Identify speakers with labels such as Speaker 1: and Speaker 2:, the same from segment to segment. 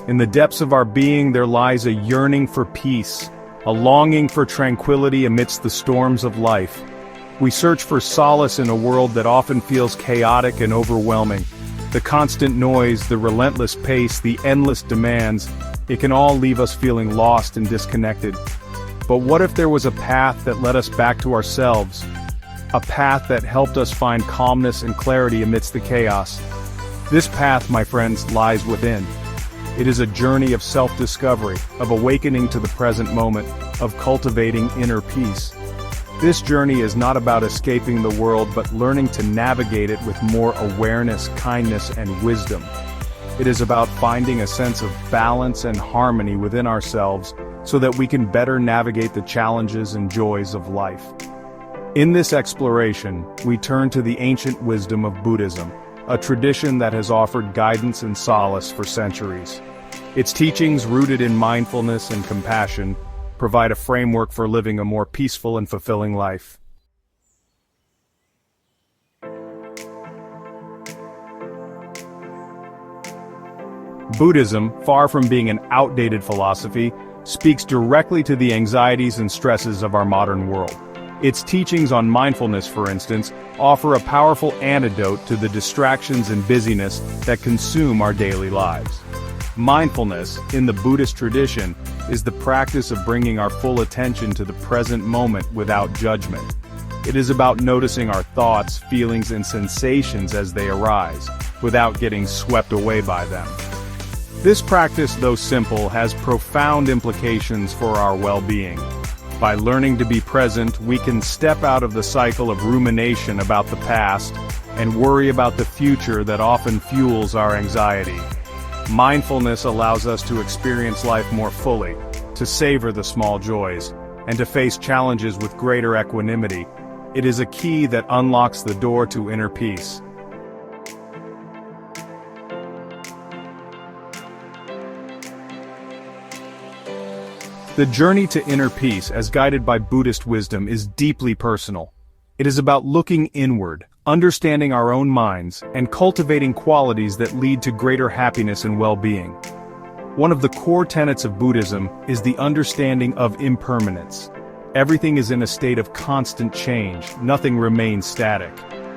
Speaker 1: In the depths of our being there lies a yearning for peace, a longing for tranquility amidst the storms of life. We search for solace in a world that often feels chaotic and overwhelming. The constant noise, the relentless pace, the endless demands, it can all leave us feeling lost and disconnected. But what if there was a path that led us back to ourselves? A path that helped us find calmness and clarity amidst the chaos. This path, my friends, lies within. It is a journey of self-discovery, of awakening to the present moment, of cultivating inner peace. This journey is not about escaping the world but learning to navigate it with more awareness, kindness, and wisdom. It is about finding a sense of balance and harmony within ourselves so that we can better navigate the challenges and joys of life. In this exploration, we turn to the ancient wisdom of Buddhism, a tradition that has offered guidance and solace for centuries. Its teachings, rooted in mindfulness and compassion, provide a framework for living a more peaceful and fulfilling life. Buddhism, far from being an outdated philosophy, speaks directly to the anxieties and stresses of our modern world. Its teachings on mindfulness, for instance, offer a powerful antidote to the distractions and busyness that consume our daily lives. Mindfulness, in the Buddhist tradition, is the practice of bringing our full attention to the present moment without judgment. It is about noticing our thoughts, feelings, and sensations as they arise, without getting swept away by them. This practice, though simple, has profound implications for our well-being. By learning to be present, we can step out of the cycle of rumination about the past and worry about the future that often fuels our anxiety. Mindfulness allows us to experience life more fully, to savor the small joys, and to face challenges with greater equanimity. It is a key that unlocks the door to inner peace. The journey to inner peace, as guided by Buddhist wisdom, is deeply personal. It is about looking inward, understanding our own minds, and cultivating qualities that lead to greater happiness and well-being. One of the core tenets of Buddhism is the understanding of impermanence. Everything is in a state of constant change, nothing remains static.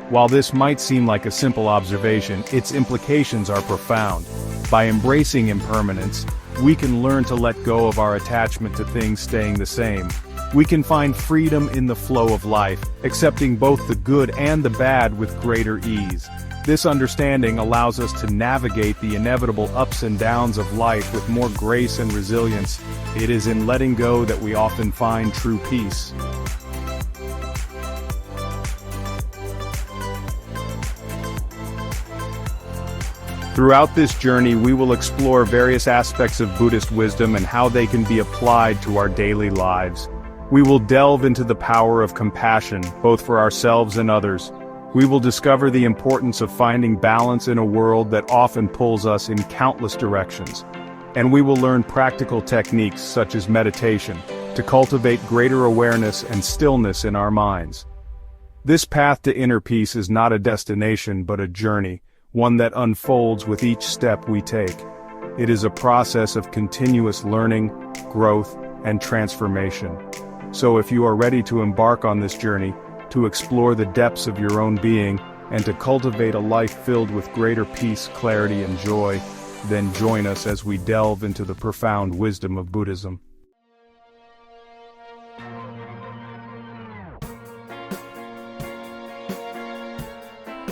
Speaker 1: While this might seem like a simple observation, its implications are profound. By embracing impermanence, we can learn to let go of our attachment to things staying the same. We can find freedom in the flow of life, accepting both the good and the bad with greater ease. This understanding allows us to navigate the inevitable ups and downs of life with more grace and resilience. It is in letting go that we often find true peace. Throughout this journey, we will explore various aspects of Buddhist wisdom and how they can be applied to our daily lives. We will delve into the power of compassion, both for ourselves and others. We will discover the importance of finding balance in a world that often pulls us in countless directions. And we will learn practical techniques such as meditation, to cultivate greater awareness and stillness in our minds. This path to inner peace is not a destination but a journey, one that unfolds with each step we take. It is a process of continuous learning, growth, and transformation. So if you are ready to embark on this journey, to explore the depths of your own being, and to cultivate a life filled with greater peace, clarity, and joy, then join us as we delve into the profound wisdom of Buddhism.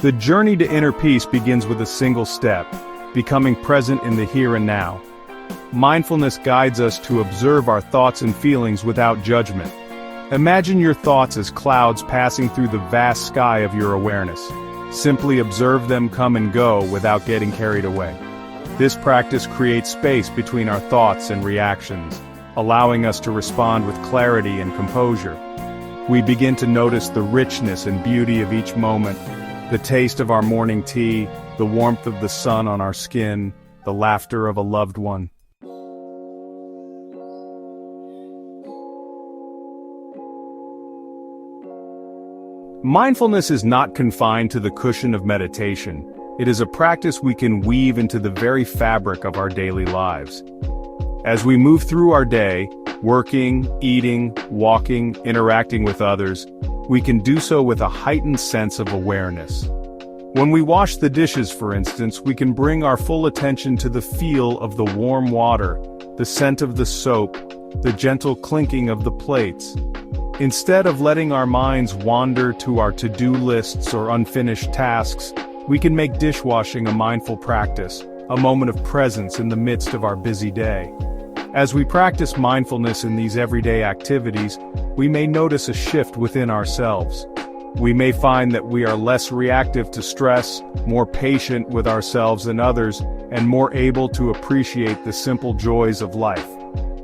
Speaker 1: The journey to inner peace begins with a single step, becoming present in the here and now. Mindfulness guides us to observe our thoughts and feelings without judgment. Imagine your thoughts as clouds passing through the vast sky of your awareness. Simply observe them come and go without getting carried away. This practice creates space between our thoughts and reactions, allowing us to respond with clarity and composure. We begin to notice the richness and beauty of each moment, the taste of our morning tea, the warmth of the sun on our skin, the laughter of a loved one. Mindfulness is not confined to the cushion of meditation. It is a practice we can weave into the very fabric of our daily lives. As we move through our day, working, eating, walking, interacting with others, we can do so with a heightened sense of awareness. When we wash the dishes, for instance, we can bring our full attention to the feel of the warm water, the scent of the soap, the gentle clinking of the plates. Instead of letting our minds wander to our to-do lists or unfinished tasks, we can make dishwashing a mindful practice, a moment of presence in the midst of our busy day. As we practice mindfulness in these everyday activities, we may notice a shift within ourselves. We may find that we are less reactive to stress, more patient with ourselves and others, and more able to appreciate the simple joys of life.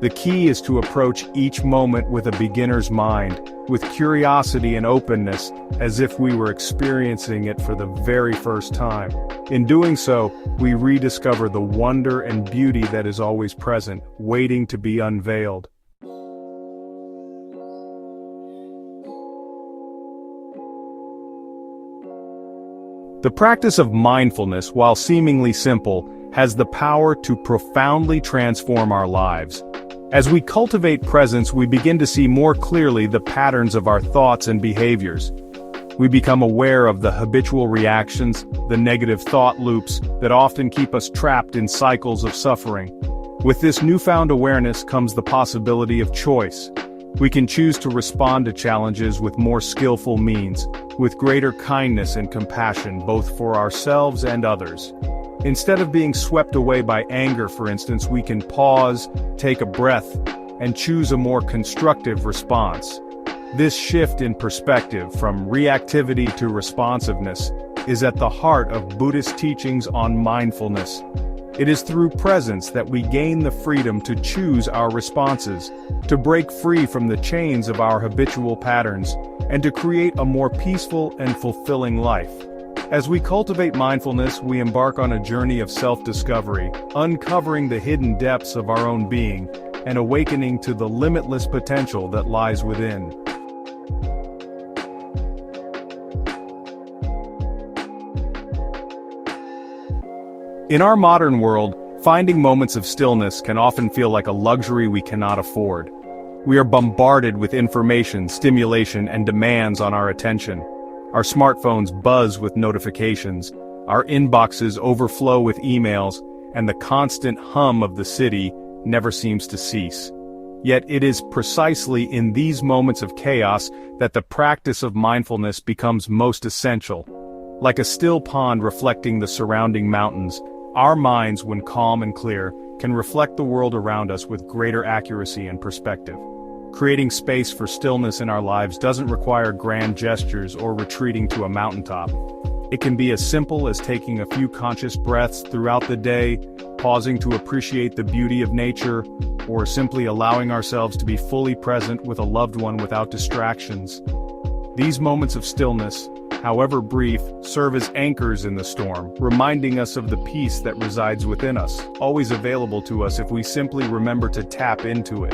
Speaker 1: The key is to approach each moment with a beginner's mind, with curiosity and openness, as if we were experiencing it for the very first time. In doing so, we rediscover the wonder and beauty that is always present, waiting to be unveiled. The practice of mindfulness, while seemingly simple, has the power to profoundly transform our lives. As we cultivate presence, we begin to see more clearly the patterns of our thoughts and behaviors. We become aware of the habitual reactions, the negative thought loops that often keep us trapped in cycles of suffering. With this newfound awareness comes the possibility of choice. We can choose to respond to challenges with more skillful means, with greater kindness and compassion both for ourselves and others. Instead of being swept away by anger, for instance, we can pause, take a breath, and choose a more constructive response. This shift in perspective from reactivity to responsiveness is at the heart of Buddhist teachings on mindfulness. It is through presence that we gain the freedom to choose our responses, to break free from the chains of our habitual patterns, and to create a more peaceful and fulfilling life. As we cultivate mindfulness, we embark on a journey of self-discovery, uncovering the hidden depths of our own being, and awakening to the limitless potential that lies within. In our modern world, finding moments of stillness can often feel like a luxury we cannot afford. We are bombarded with information, stimulation, and demands on our attention. Our smartphones buzz with notifications, our inboxes overflow with emails, and the constant hum of the city never seems to cease. Yet it is precisely in these moments of chaos that the practice of mindfulness becomes most essential. Like a still pond reflecting the surrounding mountains, our minds, when calm and clear, can reflect the world around us with greater accuracy and perspective. Creating space for stillness in our lives doesn't require grand gestures or retreating to a mountaintop. It can be as simple as taking a few conscious breaths throughout the day, pausing to appreciate the beauty of nature, or simply allowing ourselves to be fully present with a loved one without distractions. These moments of stillness, however brief, serve as anchors in the storm, reminding us of the peace that resides within us, always available to us if we simply remember to tap into it.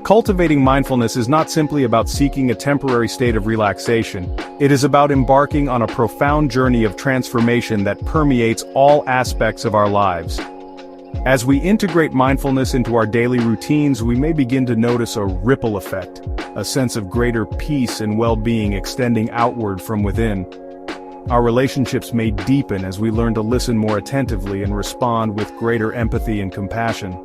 Speaker 1: Cultivating mindfulness is not simply about seeking a temporary state of relaxation. It is about embarking on a profound journey of transformation that permeates all aspects of our lives. As we integrate mindfulness into our daily routines, we may begin to notice a ripple effect, a sense of greater peace and well-being extending outward from within. Our relationships may deepen as we learn to listen more attentively and respond with greater empathy and compassion.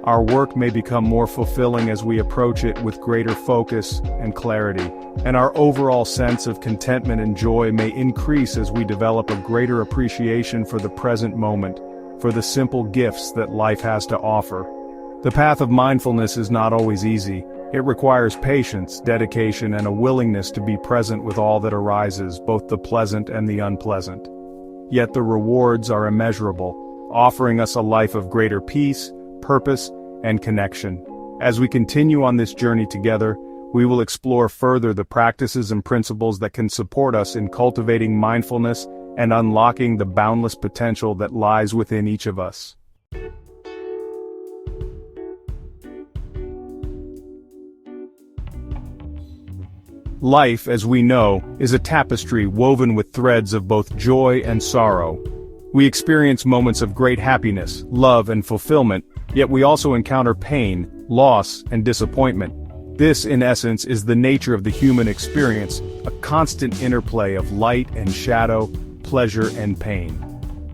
Speaker 1: Our work may become more fulfilling as we approach it with greater focus and clarity, and our overall sense of contentment and joy may increase as we develop a greater appreciation for the present moment, for the simple gifts that life has to offer. The path of mindfulness is not always easy. It requires patience, dedication, and a willingness to be present with all that arises, both the pleasant and the unpleasant. Yet the rewards are immeasurable, offering us a life of greater peace, purpose, and connection. As we continue on this journey together, we will explore further the practices and principles that can support us in cultivating mindfulness and unlocking the boundless potential that lies within each of us. Life, as we know, is a tapestry woven with threads of both joy and sorrow. We experience moments of great happiness, love, and fulfillment, yet we also encounter pain, loss, and disappointment. This, in essence, is the nature of the human experience, a constant interplay of light and shadow, pleasure and pain.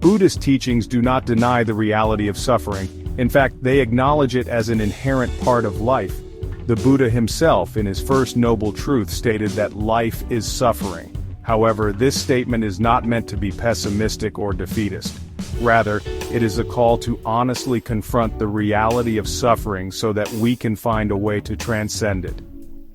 Speaker 1: Buddhist teachings do not deny the reality of suffering. In fact, they acknowledge it as an inherent part of life. The Buddha himself, in his first noble truth, stated that life is suffering. However, this statement is not meant to be pessimistic or defeatist. Rather, it is a call to honestly confront the reality of suffering so that we can find a way to transcend it.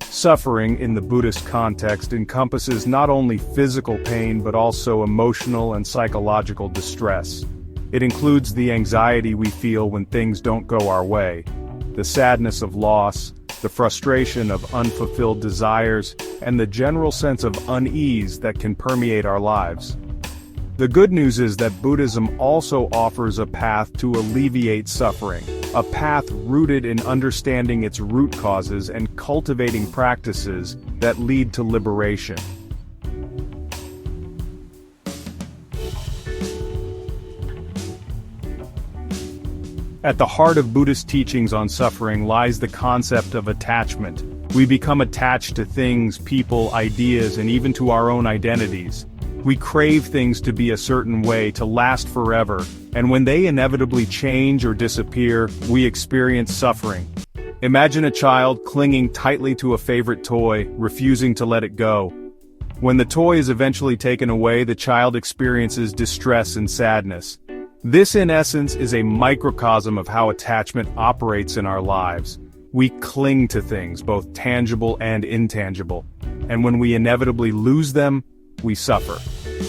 Speaker 1: Suffering, in the Buddhist context, encompasses not only physical pain but also emotional and psychological distress. It includes the anxiety we feel when things don't go our way, the sadness of loss, the frustration of unfulfilled desires, and the general sense of unease that can permeate our lives. The good news is that Buddhism also offers a path to alleviate suffering, a path rooted in understanding its root causes and cultivating practices that lead to liberation. At the heart of Buddhist teachings on suffering lies the concept of attachment. We become attached to things, people, ideas, and even to our own identities. We crave things to be a certain way, to last forever, and when they inevitably change or disappear, we experience suffering. Imagine a child clinging tightly to a favorite toy, refusing to let it go. When the toy is eventually taken away, the child experiences distress and sadness. This, in essence, is a microcosm of how attachment operates in our lives. We cling to things, both tangible and intangible, and when we inevitably lose them, we suffer.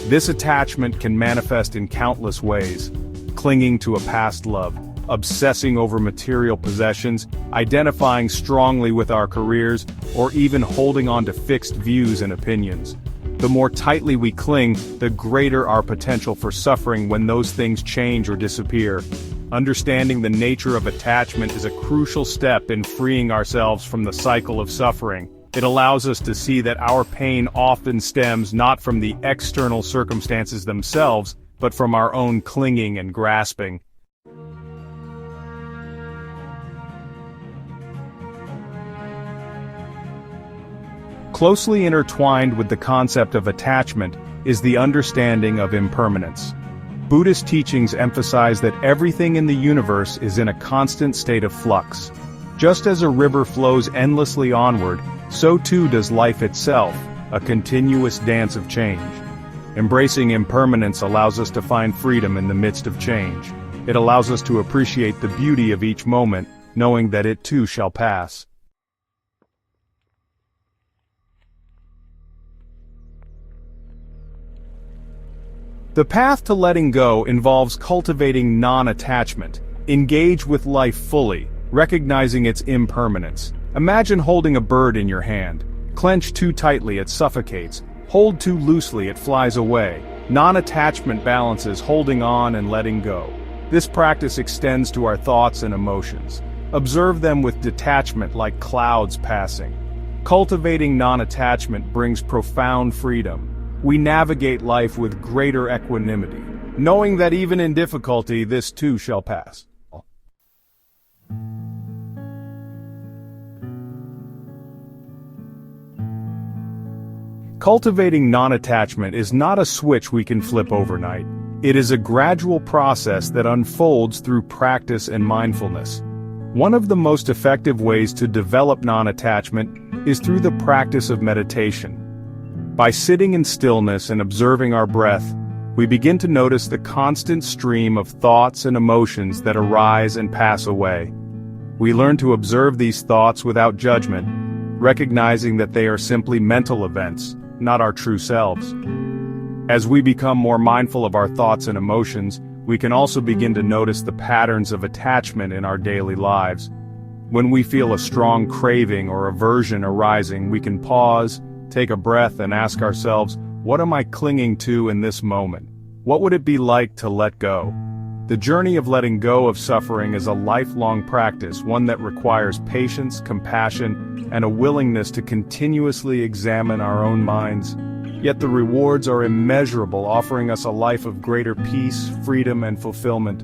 Speaker 1: This attachment can manifest in countless ways: clinging to a past love, obsessing over material possessions, identifying strongly with our careers, or even holding on to fixed views and opinions. The more tightly we cling, the greater our potential for suffering when those things change or disappear. Understanding the nature of attachment is a crucial step in freeing ourselves from the cycle of suffering. It allows us to see that our pain often stems not from the external circumstances themselves, but from our own clinging and grasping. Closely intertwined with the concept of attachment is the understanding of impermanence. Buddhist teachings emphasize that everything in the universe is in a constant state of flux. Just as a river flows endlessly onward, so too does life itself, a continuous dance of change. Embracing impermanence allows us to find freedom in the midst of change. It allows us to appreciate the beauty of each moment, knowing that it too shall pass. The path to letting go involves cultivating non-attachment. Engage with life fully, recognizing its impermanence. Imagine holding a bird in your hand. Clench too tightly, it suffocates. Hold too loosely, it flies away. Non-attachment balances holding on and letting go. This practice extends to our thoughts and emotions. Observe them with detachment like clouds passing. Cultivating non-attachment brings profound freedom. We navigate life with greater equanimity, knowing that even in difficulty, this too shall pass. Cultivating non-attachment is not a switch we can flip overnight. It is a gradual process that unfolds through practice and mindfulness. One of the most effective ways to develop non-attachment is through the practice of meditation. By sitting in stillness and observing our breath, we begin to notice the constant stream of thoughts and emotions that arise and pass away. We learn to observe these thoughts without judgment, recognizing that they are simply mental events, not our true selves. As we become more mindful of our thoughts and emotions, we can also begin to notice the patterns of attachment in our daily lives. When we feel a strong craving or aversion arising, we can pause, take a breath, and ask ourselves, what am I clinging to in this moment? What would it be like to let go? The journey of letting go of suffering is a lifelong practice, one that requires patience, compassion, and a willingness to continuously examine our own minds. Yet the rewards are immeasurable, offering us a life of greater peace, freedom, and fulfillment.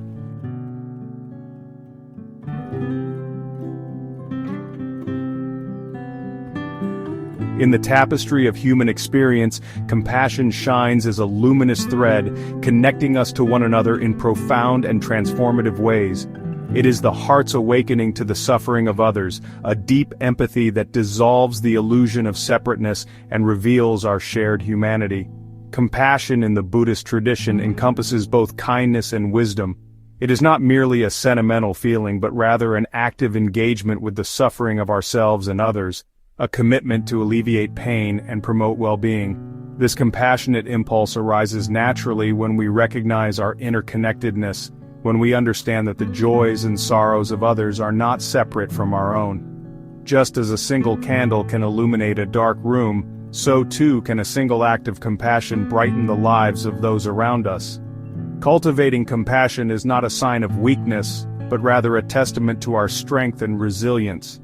Speaker 1: In the tapestry of human experience, compassion shines as a luminous thread, connecting us to one another in profound and transformative ways. It is the heart's awakening to the suffering of others, a deep empathy that dissolves the illusion of separateness and reveals our shared humanity. Compassion in the Buddhist tradition encompasses both kindness and wisdom. It is not merely a sentimental feeling, but rather an active engagement with the suffering of ourselves and others, a commitment to alleviate pain and promote well-being. This compassionate impulse arises naturally when we recognize our interconnectedness, when we understand that the joys and sorrows of others are not separate from our own. Just as a single candle can illuminate a dark room, so too can a single act of compassion brighten the lives of those around us. Cultivating compassion is not a sign of weakness, but rather a testament to our strength and resilience.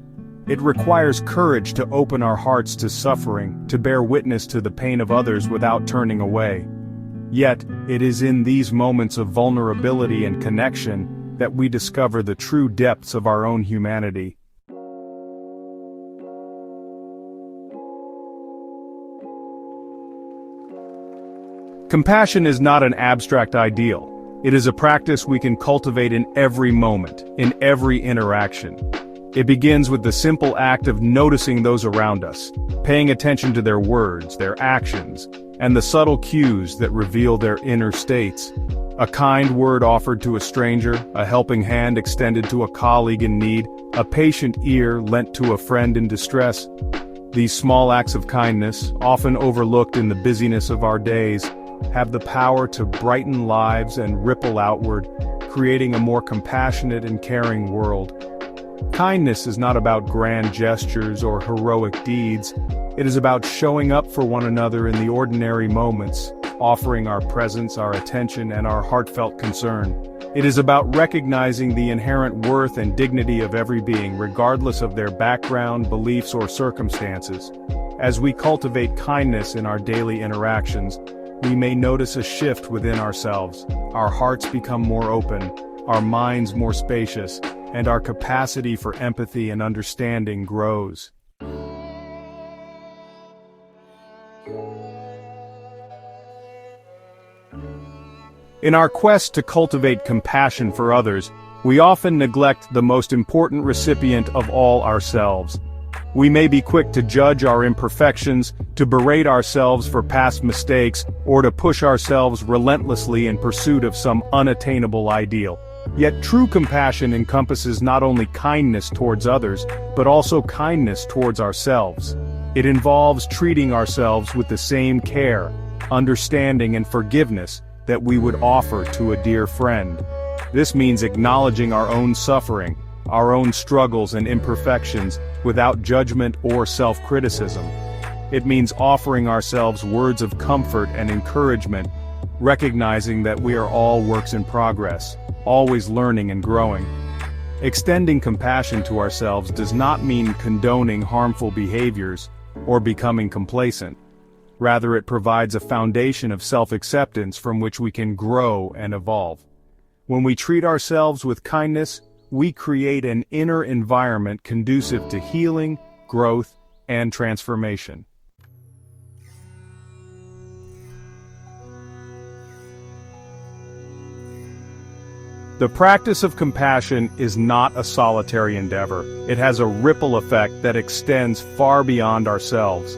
Speaker 1: It requires courage to open our hearts to suffering, to bear witness to the pain of others without turning away. Yet, it is in these moments of vulnerability and connection that we discover the true depths of our own humanity. Compassion is not an abstract ideal. It is a practice we can cultivate in every moment, in every interaction. It begins with the simple act of noticing those around us, paying attention to their words, their actions, and the subtle cues that reveal their inner states. A kind word offered to a stranger, a helping hand extended to a colleague in need, a patient ear lent to a friend in distress. These small acts of kindness, often overlooked in the busyness of our days, have the power to brighten lives and ripple outward, creating a more compassionate and caring world. Kindness is not about grand gestures or heroic deeds. It is about showing up for one another in the ordinary moments, offering our presence, our attention, and our heartfelt concern. It is about recognizing the inherent worth and dignity of every being, regardless of their background, beliefs, or circumstances. As we cultivate kindness in our daily interactions, we may notice a shift within ourselves. Our hearts become more open, our minds more spacious, and our capacity for empathy and understanding grows. In our quest to cultivate compassion for others, we often neglect the most important recipient of all, ourselves. We may be quick to judge our imperfections, to berate ourselves for past mistakes, or to push ourselves relentlessly in pursuit of some unattainable ideal. Yet true compassion encompasses not only kindness towards others, but also kindness towards ourselves. It involves treating ourselves with the same care, understanding, and forgiveness that we would offer to a dear friend. This means acknowledging our own suffering, our own struggles and imperfections, without judgment or self-criticism. It means offering ourselves words of comfort and encouragement, recognizing that we are all works in progress, always learning and growing. Extending compassion to ourselves does not mean condoning harmful behaviors or becoming complacent. Rather, it provides a foundation of self-acceptance from which we can grow and evolve. When we treat ourselves with kindness, we create an inner environment conducive to healing, growth, and transformation. The practice of compassion is not a solitary endeavor. It has a ripple effect that extends far beyond ourselves.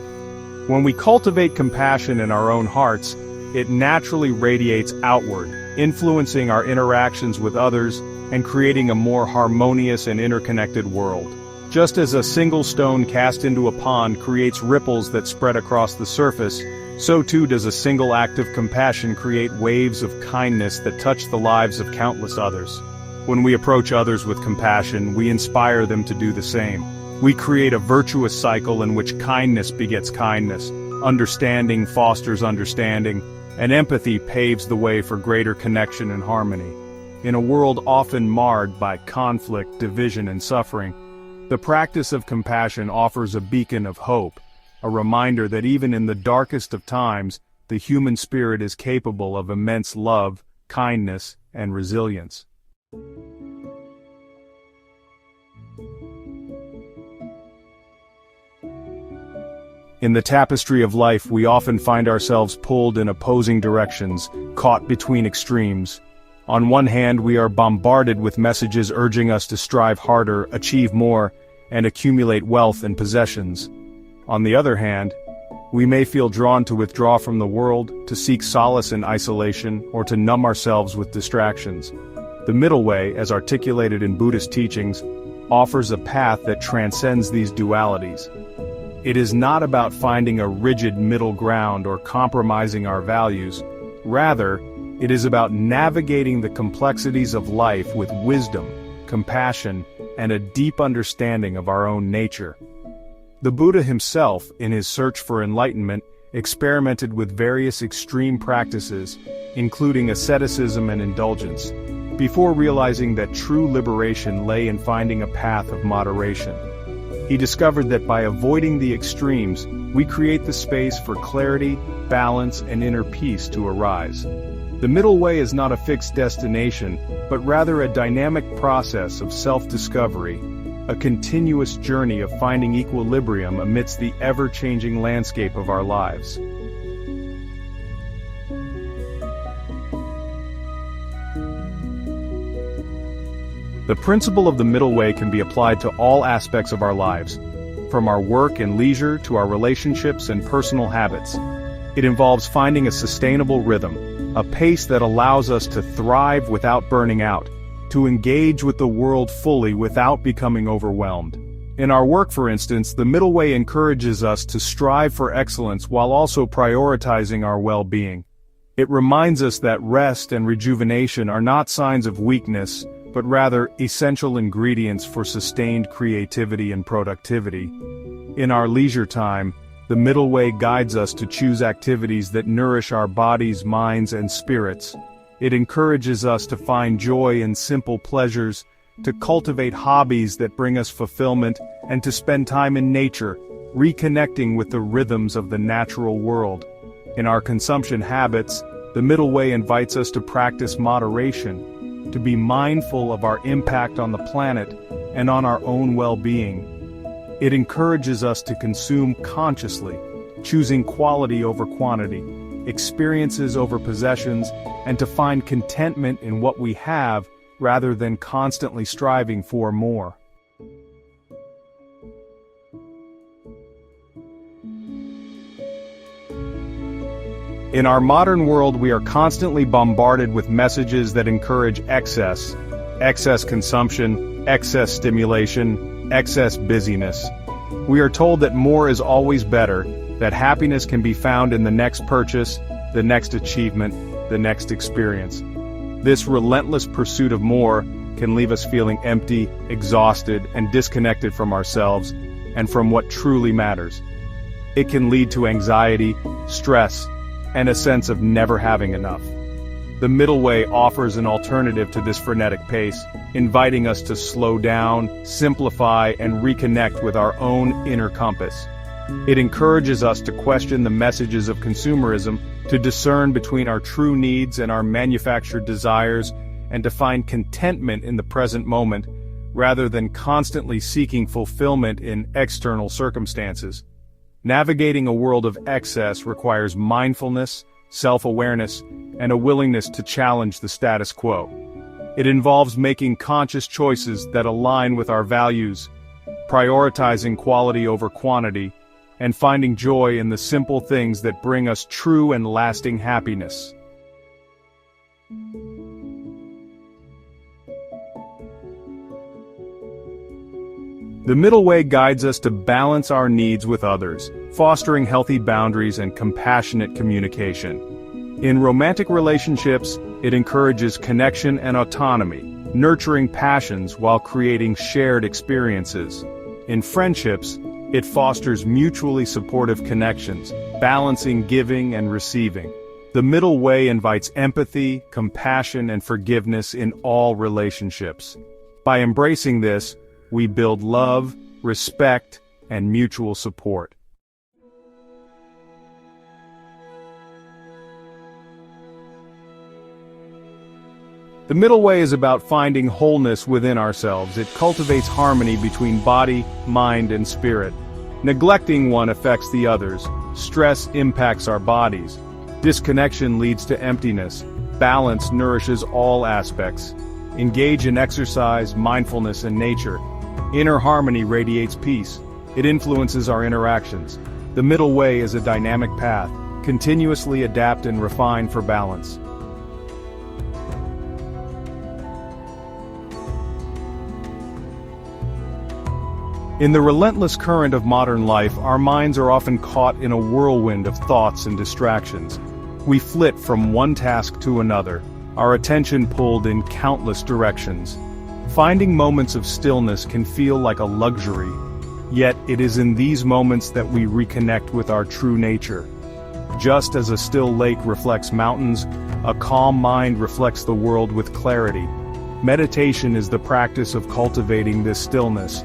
Speaker 1: When we cultivate compassion in our own hearts, it naturally radiates outward, influencing our interactions with others and creating a more harmonious and interconnected world. Just as a single stone cast into a pond creates ripples that spread across the surface, so too does a single act of compassion create waves of kindness that touch the lives of countless others. When we approach others with compassion, we inspire them to do the same. We create a virtuous cycle in which kindness begets kindness, understanding fosters understanding, and empathy paves the way for greater connection and harmony. In a world often marred by conflict, division, and suffering, the practice of compassion offers a beacon of hope, a reminder that even in the darkest of times, the human spirit is capable of immense love, kindness, and resilience. In the tapestry of life, we often find ourselves pulled in opposing directions, caught between extremes. On one hand, we are bombarded with messages urging us to strive harder, achieve more, and accumulate wealth and possessions. On the other hand, we may feel drawn to withdraw from the world, to seek solace in isolation, or to numb ourselves with distractions. The middle way, as articulated in Buddhist teachings, offers a path that transcends these dualities. It is not about finding a rigid middle ground or compromising our values. Rather, it is about navigating the complexities of life with wisdom, compassion, and a deep understanding of our own nature. The Buddha himself, in his search for enlightenment, experimented with various extreme practices, including asceticism and indulgence, before realizing that true liberation lay in finding a path of moderation. He discovered that by avoiding the extremes, we create the space for clarity, balance, and inner peace to arise. The middle way is not a fixed destination, but rather a dynamic process of self-discovery, a continuous journey of finding equilibrium amidst the ever-changing landscape of our lives. The principle of the middle way can be applied to all aspects of our lives, from our work and leisure to our relationships and personal habits. It involves finding a sustainable rhythm, a pace that allows us to thrive without burning out, to engage with the world fully without becoming overwhelmed. In our work, for instance, the middle way encourages us to strive for excellence while also prioritizing our well-being. It reminds us that rest and rejuvenation are not signs of weakness, but rather essential ingredients for sustained creativity and productivity. In our leisure time, the middle way guides us to choose activities that nourish our bodies, minds, and spirits. It encourages us to find joy in simple pleasures, to cultivate hobbies that bring us fulfillment, and to spend time in nature, reconnecting with the rhythms of the natural world. In our consumption habits, the middle way invites us to practice moderation, to be mindful of our impact on the planet and on our own well-being. It encourages us to consume consciously, choosing quality over quantity, experiences over possessions, and to find contentment in what we have rather than constantly striving for more. In our modern world, we are constantly bombarded with messages that encourage excess consumption, excess stimulation, excess busyness. We are told that more is always better, that happiness can be found in the next purchase, the next achievement, the next experience. This relentless pursuit of more can leave us feeling empty, exhausted, and disconnected from ourselves and from what truly matters. It can lead to anxiety, stress, and a sense of never having enough. The middle way offers an alternative to this frenetic pace, inviting us to slow down, simplify, and reconnect with our own inner compass. It encourages us to question the messages of consumerism, to discern between our true needs and our manufactured desires, and to find contentment in the present moment, rather than constantly seeking fulfillment in external circumstances. Navigating a world of excess requires mindfulness, self-awareness, and a willingness to challenge the status quo. It involves making conscious choices that align with our values, prioritizing quality over quantity, and finding joy in the simple things that bring us true and lasting happiness. The middle way guides us to balance our needs with others, fostering healthy boundaries and compassionate communication. In romantic relationships, it encourages connection and autonomy, nurturing passions while creating shared experiences. In friendships, it fosters mutually supportive connections, balancing giving and receiving. The middle way invites empathy, compassion, and forgiveness in all relationships. By embracing this, we build love, respect, and mutual support. The middle way is about finding wholeness within ourselves. It cultivates harmony between body, mind, and spirit. Neglecting one affects the others. Stress impacts our bodies. Disconnection leads to emptiness. Balance nourishes all aspects. Engage in exercise, mindfulness, and nature. Inner harmony radiates peace. It influences our interactions. The middle way is a dynamic path. Continuously adapt and refine for balance. In the relentless current of modern life, our minds are often caught in a whirlwind of thoughts and distractions. We flit from one task to another, our attention pulled in countless directions. Finding moments of stillness can feel like a luxury, yet it is in these moments that we reconnect with our true nature. Just as a still lake reflects mountains, a calm mind reflects the world with clarity. Meditation is the practice of cultivating this stillness.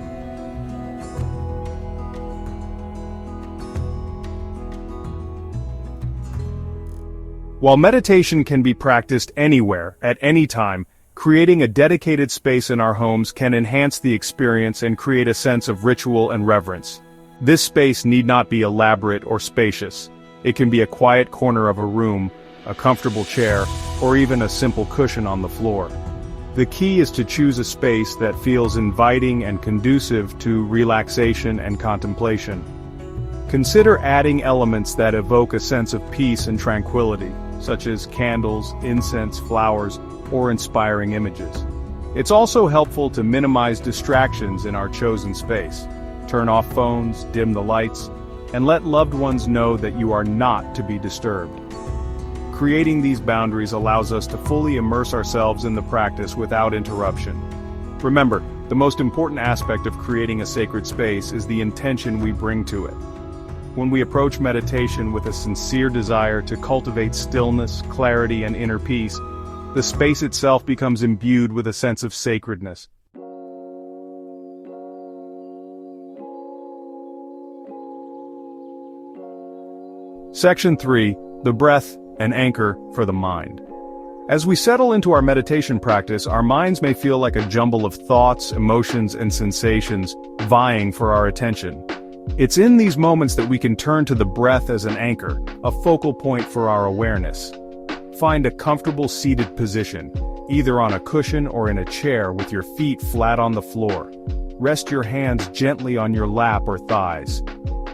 Speaker 1: While meditation can be practiced anywhere, at any time, creating a dedicated space in our homes can enhance the experience and create a sense of ritual and reverence. This space need not be elaborate or spacious. It can be a quiet corner of a room, a comfortable chair, or even a simple cushion on the floor. The key is to choose a space that feels inviting and conducive to relaxation and contemplation. Consider adding elements that evoke a sense of peace and tranquility, such as candles, incense, flowers, or inspiring images. It's also helpful to minimize distractions in our chosen space. Turn off phones, dim the lights, and let loved ones know that you are not to be disturbed. Creating these boundaries allows us to fully immerse ourselves in the practice without interruption. Remember, the most important aspect of creating a sacred space is the intention we bring to it. When we approach meditation with a sincere desire to cultivate stillness, clarity, and inner peace, the space itself becomes imbued with a sense of sacredness. Section 3. The breath, an anchor for the mind. As we settle into our meditation practice, our minds may feel like a jumble of thoughts, emotions, and sensations vying for our attention. It's in these moments that we can turn to the breath as an anchor, a focal point for our awareness. Find a comfortable seated position, either on a cushion or in a chair with your feet flat on the floor. Rest your hands gently on your lap or thighs.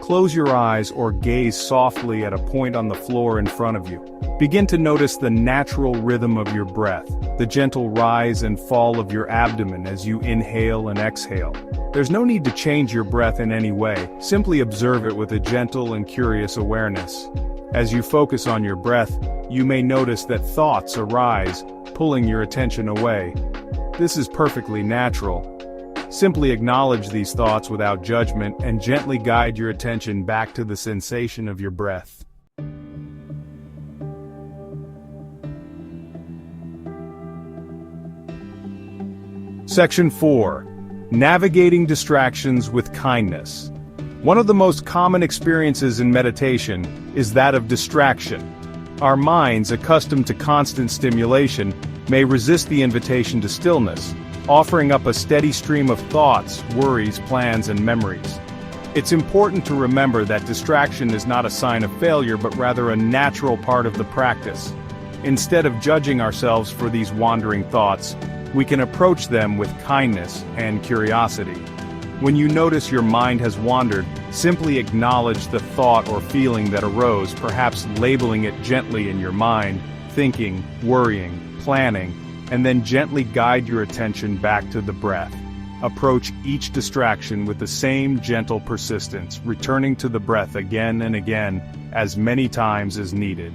Speaker 1: Close your eyes or gaze softly at a point on the floor in front of you. Begin to notice the natural rhythm of your breath, the gentle rise and fall of your abdomen as you inhale and exhale. There's no need to change your breath in any way, simply observe it with a gentle and curious awareness. As you focus on your breath, you may notice that thoughts arise, pulling your attention away. This is perfectly natural. Simply acknowledge these thoughts without judgment and gently guide your attention back to the sensation of your breath. Section 4. Navigating distractions with kindness. One of the most common experiences in meditation is that of distraction. Our minds, accustomed to constant stimulation, may resist the invitation to stillness, offering up a steady stream of thoughts, worries, plans, and memories. It's important to remember that distraction is not a sign of failure but rather a natural part of the practice. Instead of judging ourselves for these wandering thoughts, we can approach them with kindness and curiosity. When you notice your mind has wandered, simply acknowledge the thought or feeling that arose, perhaps labeling it gently in your mind, thinking, worrying, planning, and then gently guide your attention back to the breath. Approach each distraction with the same gentle persistence, returning to the breath again and again, as many times as needed.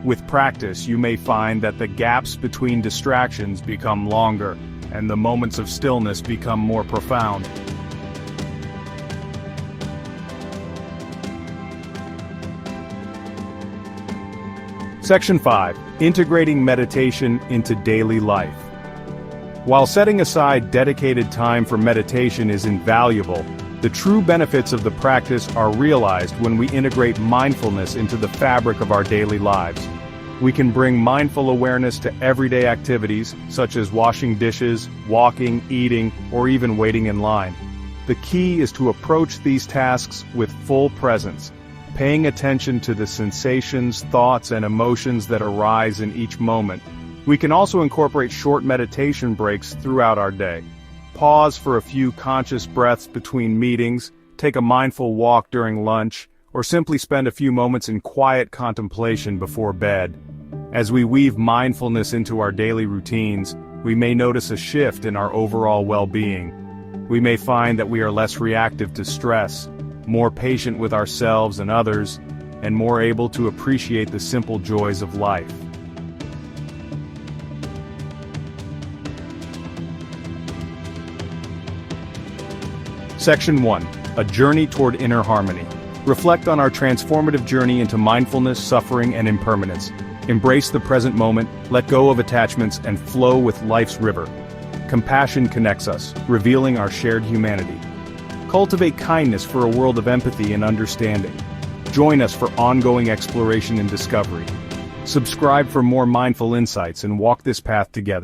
Speaker 1: With practice, you may find that the gaps between distractions become longer, and the moments of stillness become more profound. Section 5. Integrating meditation into daily life. While setting aside dedicated time for meditation is invaluable, the true benefits of the practice are realized when we integrate mindfulness into the fabric of our daily lives. We can bring mindful awareness to everyday activities, such as washing dishes, walking, eating, or even waiting in line. The key is to approach these tasks with full presence, paying attention to the sensations, thoughts, and emotions that arise in each moment. We can also incorporate short meditation breaks throughout our day. Pause for a few conscious breaths between meetings, take a mindful walk during lunch, or simply spend a few moments in quiet contemplation before bed. As we weave mindfulness into our daily routines, we may notice a shift in our overall well-being. We may find that we are less reactive to stress, more patient with ourselves and others, and more able to appreciate the simple joys of life. Section 1. A journey toward inner harmony. Reflect on our transformative journey into mindfulness, suffering, and impermanence. Embrace the present moment, let go of attachments, and flow with life's river. Compassion connects us, revealing our shared humanity. Cultivate kindness for a world of empathy and understanding. Join us for ongoing exploration and discovery. Subscribe for more mindful insights and walk this path together.